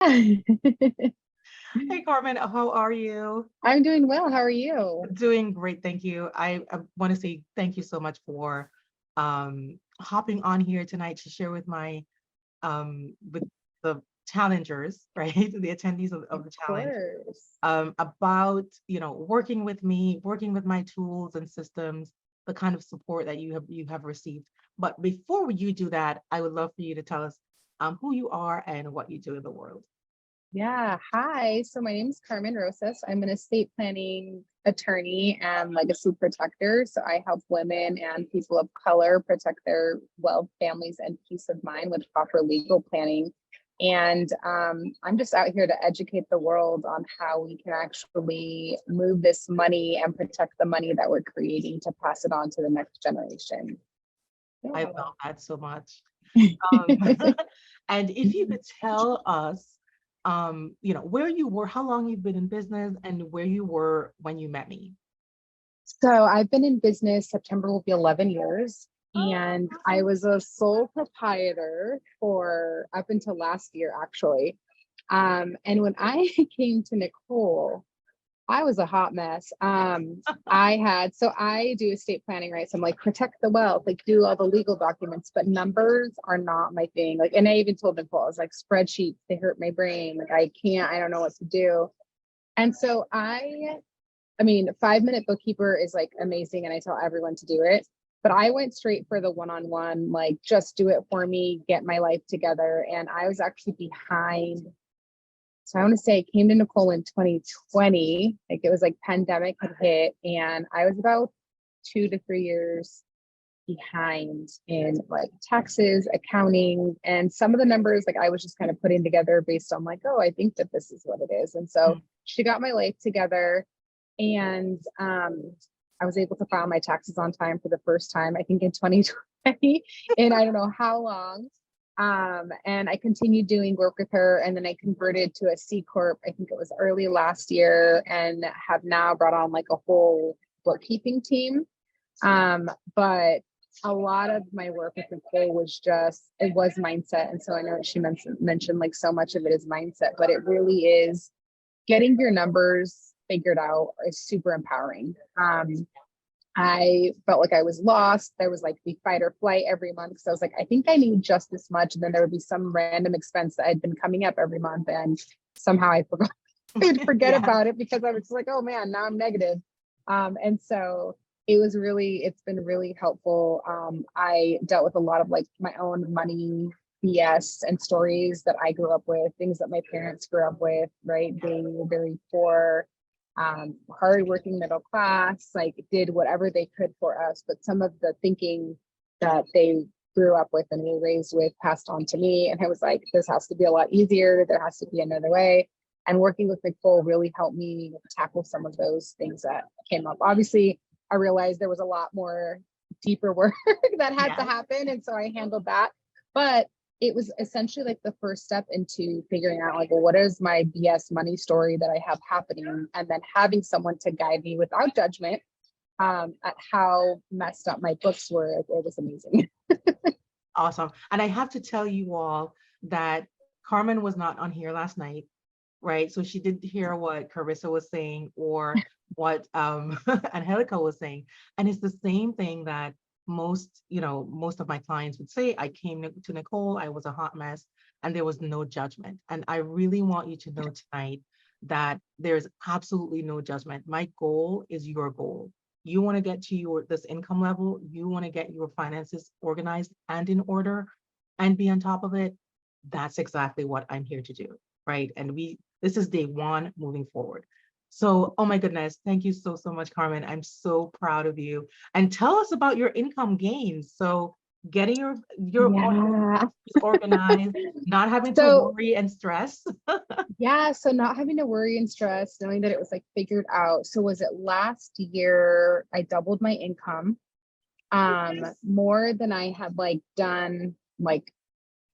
I'm Hey Carmen, how are you? doing well. How are you? Doing great, thank you. I want to say thank you so much for hopping on here tonight to share with the challengers, right? The attendees of Of the challenge course. about working with me, working with my tools and systems, the kind of support that you have received. But before you do that, I would love for you to tell us who you are and what you do in the world. Yeah. Hi. So my name is Carmen Rosas. I'm an estate planning attorney and legacy protector. So I help women and people of color protect their wealth, families, and peace of mind with proper legal planning. And I'm just out here to educate the world on how we can actually move this money and protect the money that we're creating to pass it on to the next generation. I Yeah. love that so much. Um, and if you could tell us, where you were, how long you've been in business, and where you were when you met me. So I've been in business, September will be 11 years. Oh, And I awesome. was a sole proprietor for up until last year, actually. And when I came to Nicole, I was a hot mess. So I do estate planning, right? So I'm like, protect the wealth, like do all the legal documents, but numbers are not my thing. Like, and I even told Nicole, I was like, spreadsheets, they hurt my brain. Like, I don't know what to do. And so I mean, 5 minute bookkeeper is like amazing, and I tell everyone to do it. But I went straight for the one-on-one, like just do it for me, get my life together. And I was actually behind. So I want to say I came to Nicole in 2020, like it was like pandemic had hit, and I was about 2 to 3 years behind in like taxes, accounting, and some of the numbers like I was just kind of putting together based on like, oh, I think that this is what it is. And so Mm. she got my life together, and I was able to file my taxes on time for the first time, I think in 2020, and I don't know how long. And I continued doing work with her, and then I converted to a C Corp, I think it was early last year, and have now brought on like a whole bookkeeping team. But a lot of my work with Nicole it was mindset. And so I know she mentioned like so much of it is mindset, but it really is getting your numbers figured out is super empowering. I felt like I was lost. There was like the fight or flight every month. So I was like, I think I need just this much. And then there would be some random expense that had been coming up every month. And somehow I forgot, I'd forget Yeah. about it because I was just like, oh man, now I'm negative. And so it's been really helpful. I dealt with a lot of like my own money BS and stories that I grew up with, things that my parents grew up with, right? Being very poor, hardworking middle class, like did whatever they could for us. But some of the thinking that they grew up with and were raised with passed on to me. And I was like, this has to be a lot easier. There has to be another way. And working with Nicole really helped me tackle some of those things that came up. Obviously, I realized there was a lot more deeper work that had to Yes. happen. And so I handled that. But it was essentially like the first step into figuring out like, well, what is my BS money story that I have happening? And then having someone to guide me without judgment at how messed up my books were. It was amazing. Awesome. And I have to tell you all that Carmen was not on here last night, right? So she didn't hear what Carissa was saying or what Angelica was saying. And it's the same thing that most of my clients would say. I came to Nicole, I was a hot mess, and there was no judgment. And I really want you to know tonight that there's absolutely no judgment. My goal is your goal. You want to get to this income level, you want to get your finances organized and in order and be on top of it. That's exactly what I'm here to do, right? And this is day one moving forward. So, oh my goodness, thank you so, so much, Carmen. I'm so proud of you. And tell us about your income gains. So getting your Yeah. organized, not having to So worry and stress. yeah, so not having to worry and stress, knowing that it was like figured out. So was it last year I doubled my income, more than I had like done like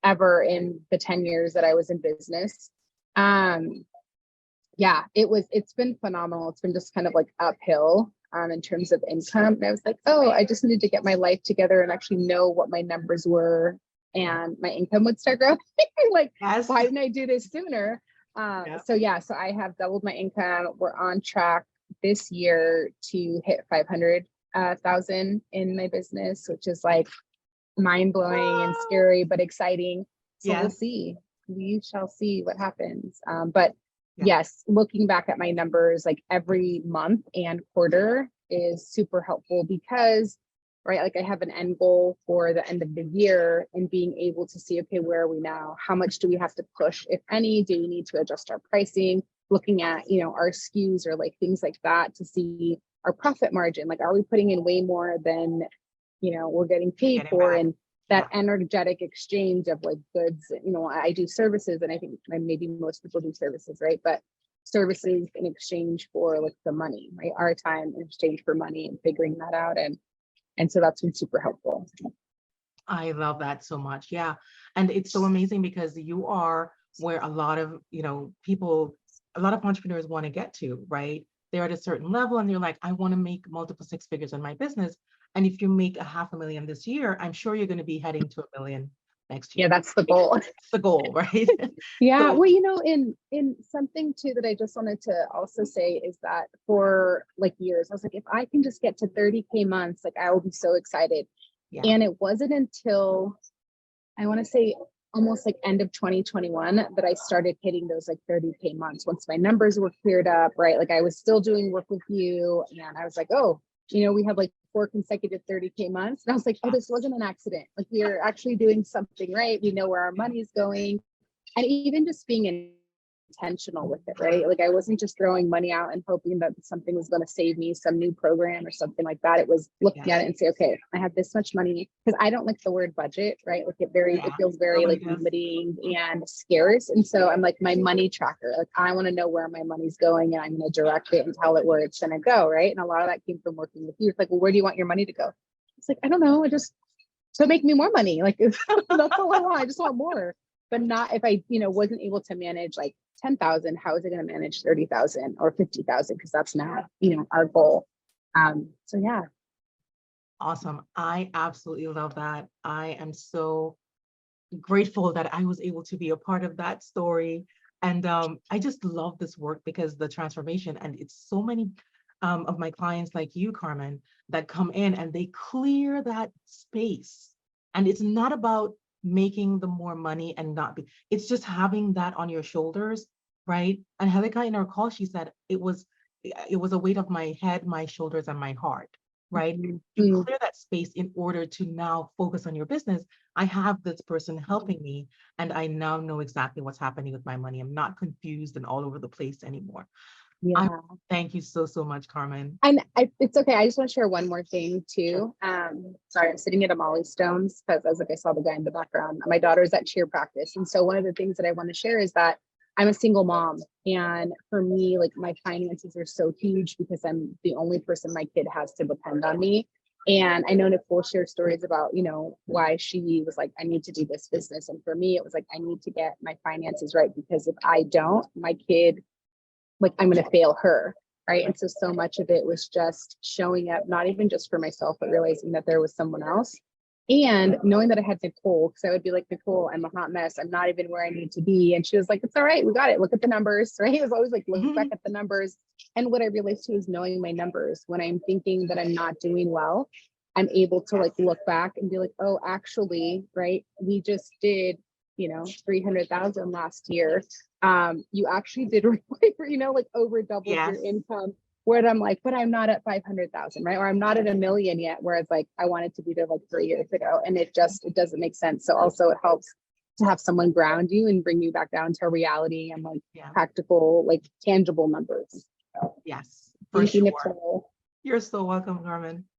ever in the 10 years that I was in business. Um, yeah, it's been phenomenal. It's been just kind of like uphill in terms of income. And I was like, oh, I just needed to get my life together and actually know what my numbers were and my income would start growing. Like, Yes. why didn't I do this sooner? Yeah. So I have doubled my income. We're on track this year to hit 500,000 in my business, which is like mind blowing and scary, but exciting. So we'll Yes. see. We shall see what happens. But Yeah. yes, looking back at my numbers, like every month and quarter is super helpful because, right, like I have an end goal for the end of the year and being able to see, okay, where are we now? How much do we have to push, if any? Do we need to adjust our pricing? Looking at, our SKUs or like things like that to see our profit margin. Like, are we putting in way more than, we're getting paid Getting for? back. And that energetic exchange of like goods, I do services, and I think maybe most people do services, right? But services in exchange for like the money, right? Our time in exchange for money, and figuring that out. And so that's been super helpful. I love that so much. Yeah. And it's so amazing because you are where a lot of, people, a lot of entrepreneurs want to get to, right? They're at a certain level and they're like, I want to make multiple six figures in my business. And if you make $500,000 this year, I'm sure you're going to be heading to $1 million next year. Yeah, that's the goal. That's the goal, right? Yeah. So, Well, in something too that I just wanted to also say is that for like years, I was like, if I can just get to 30K months, like I will be so excited. yeah. And it wasn't until I want to say almost like end of 2021 that I started hitting those like 30K months once my numbers were cleared up, right? Like I was still doing work with you and I was like, oh, we have like 4 consecutive 30K months. And I was like, oh, this wasn't an accident. Like we are actually doing something right. We know where our money is going. And even just being intentional with it, right? Like I wasn't just throwing money out and hoping that something was going to save me, some new program or something like that. It was looking at it and say, okay, I have this much money, because I don't like the word budget, right? Like it feels very like limiting and scarce. And so I'm like, my money tracker, like I want to know where my money's going and I'm going to direct it and tell it where it's going to go, right? And a lot of that came from working with you. It's like, well, where do you want your money to go? It's like, I don't know. So make me more money. Like that's all I want. I just want more. But not if I, wasn't able to manage like 10,000, how is it going to manage 30,000 or 50,000? Because that's now, our goal. So yeah. Awesome. I absolutely love that. I am so grateful that I was able to be a part of that story. And I just love this work because the transformation, and it's so many of my clients like you, Carmen, that come in and they clear that space. And it's not about making the more money and not be, it's just having that on your shoulders, right? And Helika in our call, she said it was a weight of my head, my shoulders, and my heart, right? Mm-hmm. You clear that space in order to now focus on your business. I have this person helping me, and I now know exactly what's happening with my money. I'm not confused and all over the place anymore. Yeah. Thank you so, so much, Carmen. And it's okay. I just want to share one more thing too. Sorry, I'm sitting at a Molly Stone's because I was like, I saw the guy in the background. My daughter's at cheer practice. And so one of the things that I want to share is that I'm a single mom. And for me, like my finances are so huge because I'm the only person my kid has to depend on me. And I know Nicole shared stories about, why she was like, I need to do this business. And for me, it was like, I need to get my finances right, because if I don't, my kid, like I'm going to fail her. Right. And so much of it was just showing up, not even just for myself, but realizing that there was someone else. And knowing that I had Nicole, because I would be like, Nicole, I'm a hot mess. I'm not even where I need to be. And she was like, it's all right. We got it. Look at the numbers. Right. It was always like, look back at the numbers. And what I realized too is knowing my numbers. When I'm thinking that I'm not doing well, I'm able to like look back and be like, oh, actually, right, we just did 300,000 last year. You actually did, like over doubled your income. Where I'm like, but I'm not at 500,000, right? Or I'm not at $1 million yet. Whereas like I wanted to be there like 3 years ago, and it doesn't make sense. So also it helps to have someone ground you and bring you back down to reality and like practical, like tangible numbers. So, yes, for sure. Nicole. You're so welcome, Carmen.